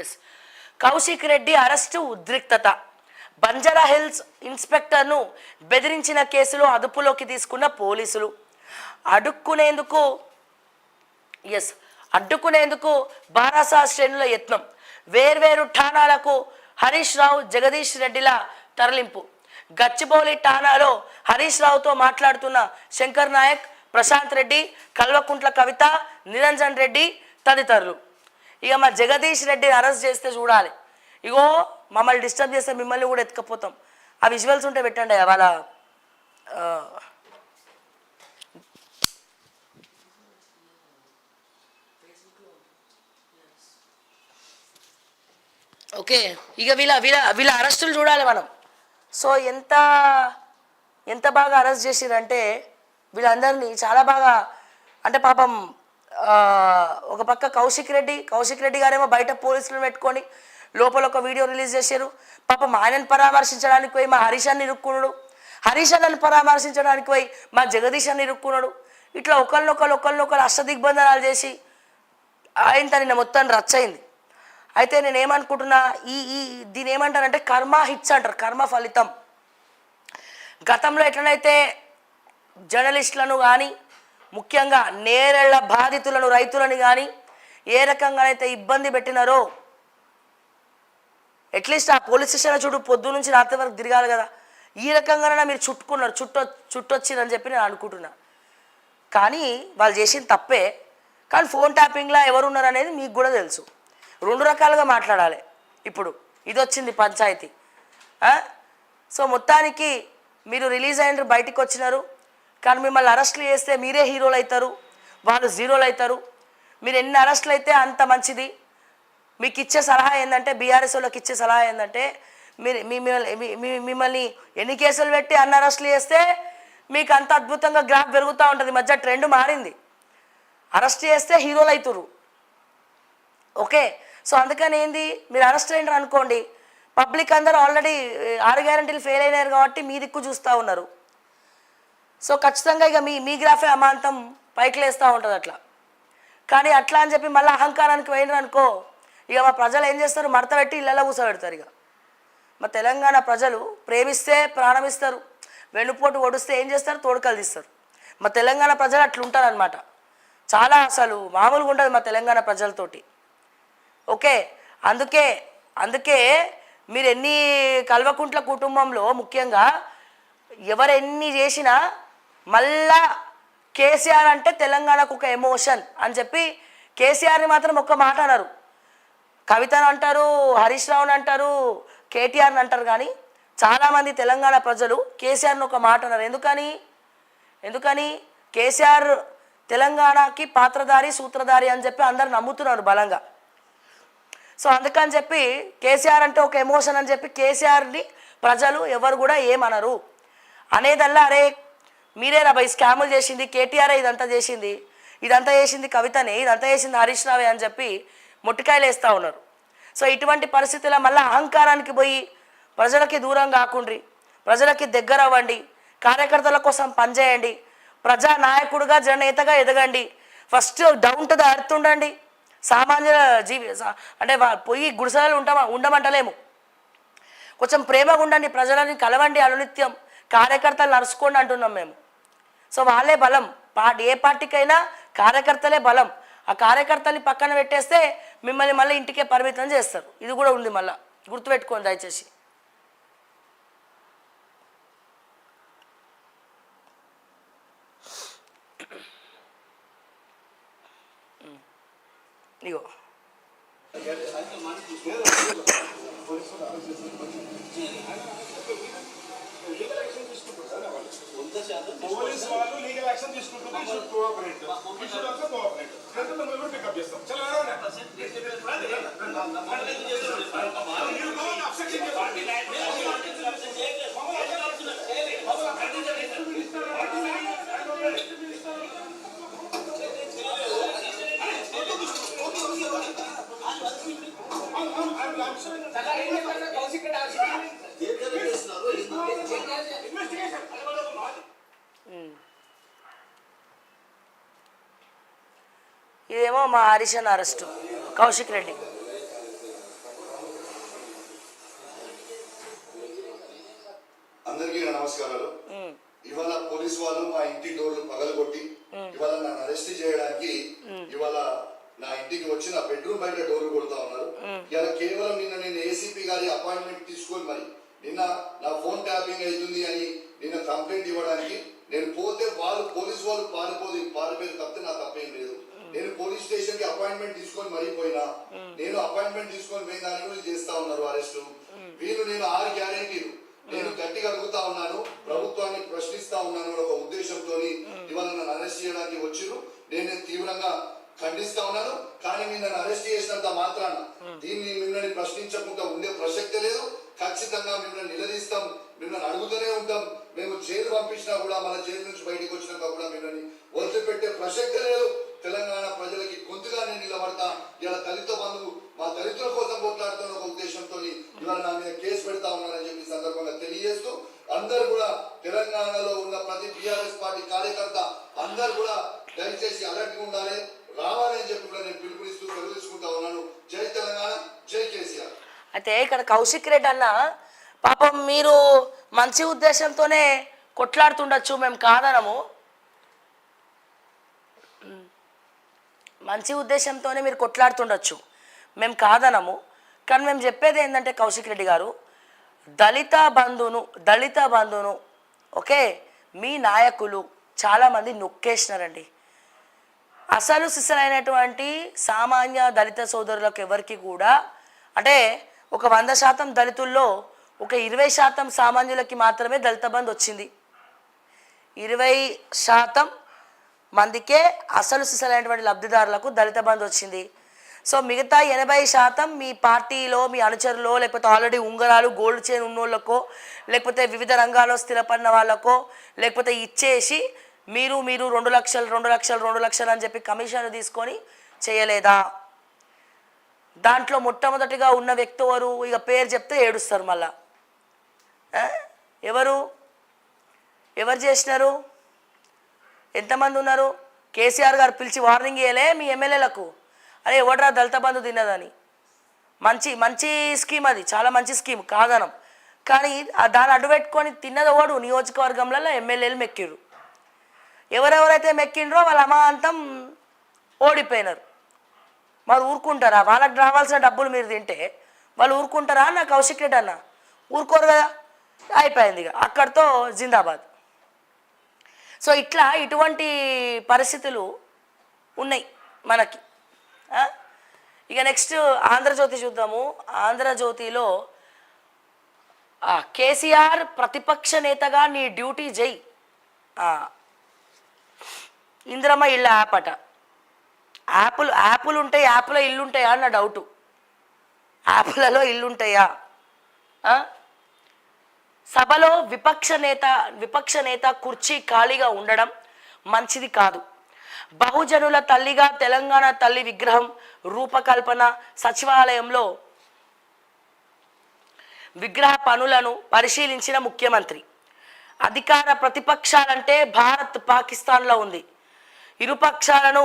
Yes, Kaushik Reddy arrest ఉద్రిక్తత. Banjara hills ఇన్స్పెక్టర్ను బెదిరించిన కేసులో అదుపులోకి తీసుకున్న పోలీసులు. అడ్డుకునేందుకు బారాసా శ్రేణుల యత్నం. వేర్వేరు ఠాణాలకు హరీష్ రావు, జగదీష్ రెడ్డిల తరలింపు. గచ్చిబౌలి ఠాణాలో హరీష్ రావుతో మాట్లాడుతున్న శంకర్ నాయక్, ప్రశాంత్ రెడ్డి, కల్వకుంట్ల కవిత, నిరంజన్ రెడ్డి తదితరులు. ఇక మా జగదీష్ రెడ్డిని అరెస్ట్ చేస్తే చూడాలి. ఇగో మమ్మల్ని డిస్టర్బ్ చేస్తే మిమ్మల్ని కూడా ఎత్తుకపోతాం. ఆ విజువల్స్ ఉంటే పెట్టండి. వాళ్ళ ఓకే, ఇక వీళ్ళ అరెస్టులు చూడాలి మనం. సో ఎంత బాగా అరెస్ట్ చేసిరంటే వీళ్ళందరినీ చాలా బాగా. అంటే పాపం ఒక పక్క కౌశిక్ రెడ్డి గారేమో బయట పోలీసులను పెట్టుకొని లోపల ఒక వీడియో రిలీజ్ చేశారు. పాపం ఆయనను పరామర్శించడానికి పోయి మా హరీష్ అన్నను పరామర్శించడానికి పోయి మా జగదీష్ అన్న ఇరుక్కున్నాడు. ఇట్లా ఒకళ్ళనొకళ్ళు అష్టదిగ్బంధనాలు చేసి ఆయన నిన్న మొత్తం రచ్చయింది. అయితే నేను ఏమనుకుంటున్నా, దీని ఏమంటారంటే కర్మ హిట్స్ అంటారు, కర్మ ఫలితం. గతంలో ఎట్లనైతే జర్నలిస్టులను కానీ ముఖ్యంగా నేరెళ్ల బాధితులను, రైతులను కానీ ఏ రకంగానైతే ఇబ్బంది పెట్టినారో, అట్లీస్ట్ ఆ పోలీస్ స్టేషన్ చుట్టూ పొద్దు నుంచి రాత్రి వరకు తిరగాలి కదా, ఈ రకంగానైనా మీరు చుట్టొచ్చిరని చెప్పి నేను అనుకుంటున్నా. కానీ వాళ్ళు చేసిన తప్పే. కానీ ఫోన్ ట్యాపింగ్లా ఎవరున్నారు అనేది మీకు కూడా తెలుసు. రెండు రకాలుగా మాట్లాడాలి. ఇప్పుడు ఇది వచ్చింది పంచాయతీ. సో మొత్తానికి మీరు రిలీజ్ అయినారు, బయటికి వచ్చినారు. కానీ మిమ్మల్ని అరెస్టులు చేస్తే మీరే హీరోలు అవుతారు, వాళ్ళు జీరోలు అవుతారు. మీరు ఎన్ని అరెస్టులు అయితే అంత మంచిది. మీకు ఇచ్చే సలహా ఏంటంటే, బీఆర్ఎస్ వాళ్ళకి ఇచ్చే సలహా ఏంటంటే, మిమ్మల్ని ఎన్ని కేసులు పెట్టి అన్ని అరెస్టులు చేస్తే మీకు అంత అద్భుతంగా గ్రాఫ్ పెరుగుతూ ఉంటుంది. మధ్య ట్రెండ్ మారింది. అరెస్ట్ చేస్తే హీరోలు అవుతారు. ఓకే, సో అందుకని ఏంది, మీరు అరెస్ట్ అయినారు అనుకోండి, పబ్లిక్ అందరూ ఆల్రెడీ 6 గ్యారెంటీలు ఫెయిల్ అయినారు కాబట్టి మీ దిక్కు చూస్తూ ఉన్నారు. సో ఖచ్చితంగా ఇక మీ గ్రాఫే అమాంతం పైకి లేస్తూ ఉంటుంది అట్లా. కానీ అట్లా అని చెప్పి మళ్ళీ అహంకారానికి పోయినారు అనుకో, ఇక మా ప్రజలు ఏం చేస్తారు, మడత పెట్టి ఇళ్ళలో కూర్చోబెడతారు. ఇక మా తెలంగాణ ప్రజలు ప్రేమిస్తే ప్రాణమిస్తారు, వెన్నుపోటు ఒడిస్తే ఏం చేస్తారు, తోడుకలు తీస్తారు. మా తెలంగాణ ప్రజలు అట్లుంటారు అనమాట. చాలా అసలు మామూలుగా ఉంటుంది మా తెలంగాణ ప్రజలతోటి. ఓకే, అందుకే మీరు ఎన్ని కల్వకుంట్ల కుటుంబంలో ముఖ్యంగా ఎవరెన్ని చేసినా మళ్ళా కేసీఆర్ అంటే తెలంగాణకు ఒక ఎమోషన్ అని చెప్పి కేసీఆర్ని మాత్రం ఒక్క మాట అన్నారు. కవితను అంటారు, హరీష్ రావుని అంటారు, కేటీఆర్ని అంటారు. కానీ చాలామంది తెలంగాణ ప్రజలు కేసీఆర్ని ఒక మాట అన్నారు. ఎందుకని కేసీఆర్ తెలంగాణకి పాత్రధారి, సూత్రధారి అని చెప్పి అందరు నమ్ముతున్నారు బలంగా. సో అందుకని చెప్పి కేసీఆర్ అంటే ఒక ఎమోషన్ అని చెప్పి కేసీఆర్ని ప్రజలు ఎవరు కూడా ఏమనరు అనేదల్లా, అరే మీరే రాబాయి స్కాములు చేసింది కేటీఆర్, ఇదంతా చేసింది కవితనే, ఇదంతా చేసింది హరీష్ రావే అని చెప్పి మొట్టికాయలు వేస్తూ ఉన్నారు. సో ఇటువంటి పరిస్థితుల్లో మళ్ళీ అహంకారానికి పోయి ప్రజలకి దూరం కాకుండ్రి, ప్రజలకి దగ్గర అవ్వండి, కార్యకర్తల కోసం పనిచేయండి, ప్రజానాయకుడుగా జననేతగా ఎదగండి. First down to the earth ఉండండి. సామాన్య జీవి అంటే పోయి గుడిసెలు ఉండమంటలేము. కొంచెం ప్రేమగా ఉండండి, ప్రజలని కలవండి, అనునిత్యం కార్యకర్తలు నడుచుకోండి అంటున్నాం మేము. సో వాళ్ళే బలం. ఏ పార్టీకైనా కార్యకర్తలే బలం. ఆ కార్యకర్తల్ని పక్కన పెట్టేస్తే మిమ్మల్ని మళ్ళీ ఇంటికే పరిమితం చేస్తారు. ఇది కూడా ఉంది, మళ్ళీ గుర్తుపెట్టుకోండి దయచేసి. ఇగో పోలీస్ వాళ్ళు లీగల్ యాక్షన్ తీసుకుంటున్నారు. కోఆపరేట్ పికప్ చేస్తాం. ఇదేమో మా హరీష్ అన్న అరెస్టు, కౌశిక్ రెడ్డి. డోర్లు పగలగొట్టి ఇవాళ నన్ను అరెస్ట్ చేయడానికి ఇవాళ నా ఇంటికి వచ్చి నా బెడ్రూమ్ బయట డోర్లు కొడుతా ఉన్నారు. ఇలా కేవలం నిన్న నేను ఏసీపీ గారి అపాయింట్మెంట్ తీసుకొని మరి నిన్న నా ఫోన్ ట్యాపింగ్ అవుతుంది అని నిన్న కంప్లైంట్ ఇవ్వడానికి నేను పోతే పోలీసు వాళ్ళు పారిపోయి తప్పితే నా తప్పేం లేదు. నేను పోలీస్ స్టేషన్ కి అపాయింట్మెంట్ తీసుకొని మరిపోయినా నేను అపాయింట్మెంట్ తీసుకొని పోయిన దాని గురించి చేస్తా ఉన్నారు అరెస్టు. వీళ్ళు నేను 6 గ్యారెంటీలు నేను గట్టిగా అడుగుతా ఉన్నాను, ప్రభుత్వాన్ని ప్రశ్నిస్తా ఉన్నాను ఒక ఉద్దేశంతో ఇవాళ నన్ను అరెస్ట్ చేయడానికి వచ్చిరు. నేను తీవ్రంగా ఖండిస్తా ఉన్నాను. కానీ మీరు నన్ను అరెస్ట్ చేసినంత మాత్రాన దీన్ని మిమ్మల్ని ప్రశ్నించకుండా ఉండే ప్రసక్తే లేదు. ఖచ్చితంగా మిమ్మల్ని నిలదీస్తాం, మిమ్మల్ని అడుగుతూనే ఉంటాం. మేము జైలు పంపించినా కూడా మన జైలు నుంచి బయటకు వచ్చినాక కూడా మిమ్మల్ని వదిలిపెట్టే ప్రసక్తే లేదు. తెలంగాణ ప్రజలకి గొంతుగా నేను నిలబడతా. ఇలా దళిత బంధువు మా దళితుల కోసం కొట్లాడుతున్న ఒక ఉద్దేశంతో ఇవాళ నా మీద కేసు పెడతా ఉన్నారని చెప్పి సందర్భంగా తెలియజేస్తూ అందరు కూడా తెలంగాణలో ఉన్న ప్రతి టీఆర్ఎస్ పార్టీ కార్యకర్త అందరు కూడా దయచేసి అలర్ట్ ఉండాలి, రావాలని చెప్పి కూడా నేను పిలుపునిస్తూ తెలుసుకుంటా ఉన్నాను. జై తెలంగాణ, జై కేసీఆర్. అయితే ఇక్కడ కౌశిక్ రెడ్డి అన్న పాపం మీరు మంచి ఉద్దేశంతోనే కొట్లాడుతుండొచ్చు, మేము కాదనము. మంచి ఉద్దేశంతోనే మీరు కొట్లాడుతుండొచ్చు, మేము కాదనము. కానీ మేము చెప్పేది ఏంటంటే కౌశిక్ రెడ్డి గారు, దళిత బంధును ఓకే మీ నాయకులు చాలామంది నొక్కేసినారండి. అసలు సిసలైనటువంటి సామాన్య దళిత సోదరులకు ఎవరికి కూడా అంటే ఒక 100% దళితుల్లో ఒక 20% సామాన్యులకి మాత్రమే దళిత బంధు వచ్చింది. 20% మందికే అసలు సిసలైనటువంటి లబ్ధిదారులకు దళిత బంధు వచ్చింది. సో మిగతా 80% మీ పార్టీలో మీ అనుచరులో లేకపోతే ఆల్రెడీ ఉంగరాలు గోల్డ్ చైన్ ఉన్నోళ్ళకో లేకపోతే వివిధ రంగాల్లో స్థిరపడిన వాళ్ళకో లేకపోతే ఇచ్చేసి మీరు 2 లక్షలు అని చెప్పి కమిషన్లు తీసుకొని చేయలేదా? దాంట్లో మొట్టమొదటిగా ఉన్న వ్యక్తి ఎవరు? ఇక పేరు చెప్తే ఏడుస్తారు మళ్ళా. ఎవరు చేసినారు? ఎంతమంది ఉన్నారు? కేసీఆర్ గారు పిలిచి వార్నింగ్ ఇవ్వలే మీ ఎమ్మెల్యేలకు, అరే ఎవడరా దళిత బంధు తిన్నదని. మంచి స్కీమ్, అది చాలా మంచి స్కీమ్ కాదనం. కానీ దాన్ని అడ్డుపెట్టుకొని తిన్నది ఎవడు? నియోజకవర్గంలో ఎమ్మెల్యేలు మెక్కిర్రు. ఎవరెవరైతే మెక్కిండ్రో వాళ్ళ అమాంతం ఓడిపోయినారు. మరి ఊరుకుంటారా? వాళ్ళకి రావాల్సిన డబ్బులు మీరు తింటే వాళ్ళు ఊరుకుంటారా? నా కౌశిక్ రెడ్డి అన్న ఊరుకోరు కదా, అయిపోయింది ఇక అక్కడితో జిందాబాద్. సో ఇటువంటి పరిస్థితులు ఉన్నాయి మనకి. ఇక నెక్స్ట్ ఆంధ్రజ్యోతి చూద్దాము. ఆంధ్రజ్యోతిలో కేసీఆర్ ప్రతిపక్ష నేతగా నీ డ్యూటీ జై, ఇందిరమ్మ ఇళ్ళ యాప్ అట. యాప్లు ఉంటాయి, యాప్లో ఇల్లు ఉంటాయా అన్న డౌటు. యాప్లలో ఇల్లు ఉంటాయా? సభలో విపక్ష నేత కుర్చీ ఖాళీగా ఉండడం మంచిది కాదు. బహుజనుల తల్లిగా తెలంగాణ తల్లి విగ్రహం రూపకల్పన, సచివాలయంలో విగ్రహ పనులను పరిశీలించిన ముఖ్యమంత్రి. అధికార ప్రతిపక్షాలంటే భారత్ పాకిస్తాన్లో ఉంది. ఇరుపక్షాలను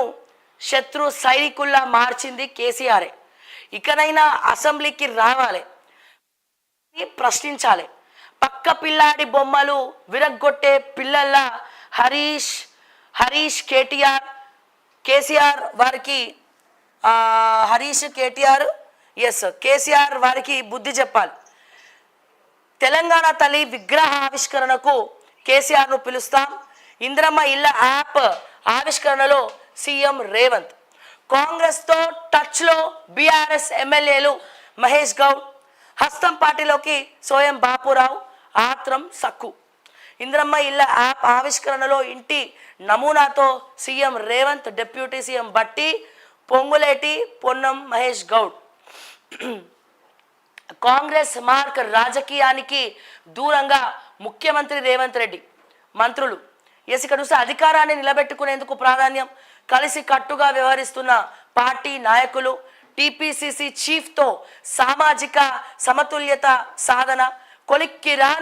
శత్రు సైనికుల్లా మార్చింది కేసీఆరే. ఇకనైనా అసెంబ్లీకి రావాలి, ప్రశ్నించాలి. పక్క పిల్లాడి బొమ్మలు విరగ్గొట్టే పిల్లల్లా హరీష్ కేసీఆర్ వారికి కేసీఆర్ వారికి బుద్ధి చెప్పాలి. తెలంగాణ తల్లి విగ్రహ ఆవిష్కరణకు కేసీఆర్ను పిలుస్తాం. ఇందిరమ్మ ఇళ్ళ యాప్ ఆవిష్కరణలో సీఎం రేవంత్. కాంగ్రెస్తో టచ్లో బీఆర్ఎస్ ఎమ్మెల్యేలు మహేష్ గౌడ్. హస్తం పార్టీలోకి సోయం బాపురావు, ఆత్రం సక్కు. ఇందిరమ్మ ఇళ్ళ యాప్ ఆవిష్కరణలో ఇంటి నమూనాతో సీఎం రేవంత్, డిప్యూటీ సీఎం బట్టి, పొంగులేటి, పొన్నం మహేష్ గౌడ్. కాంగ్రెస్ మార్క్ రాజకీయానికి దూరంగా ముఖ్యమంత్రి రేవంత్ రెడ్డి, మంత్రులు. ఇక్కడ చూస్తే అధికారాన్ని నిలబెట్టుకునేందుకు ప్రాధాన్యం, కలిసి కట్టుగా వ్యవహరిస్తున్న పార్టీ నాయకులు. టీపీసీసీ చీఫ్తో సామాజిక సమతుల్యత సాధన, కొలిక్కి రాని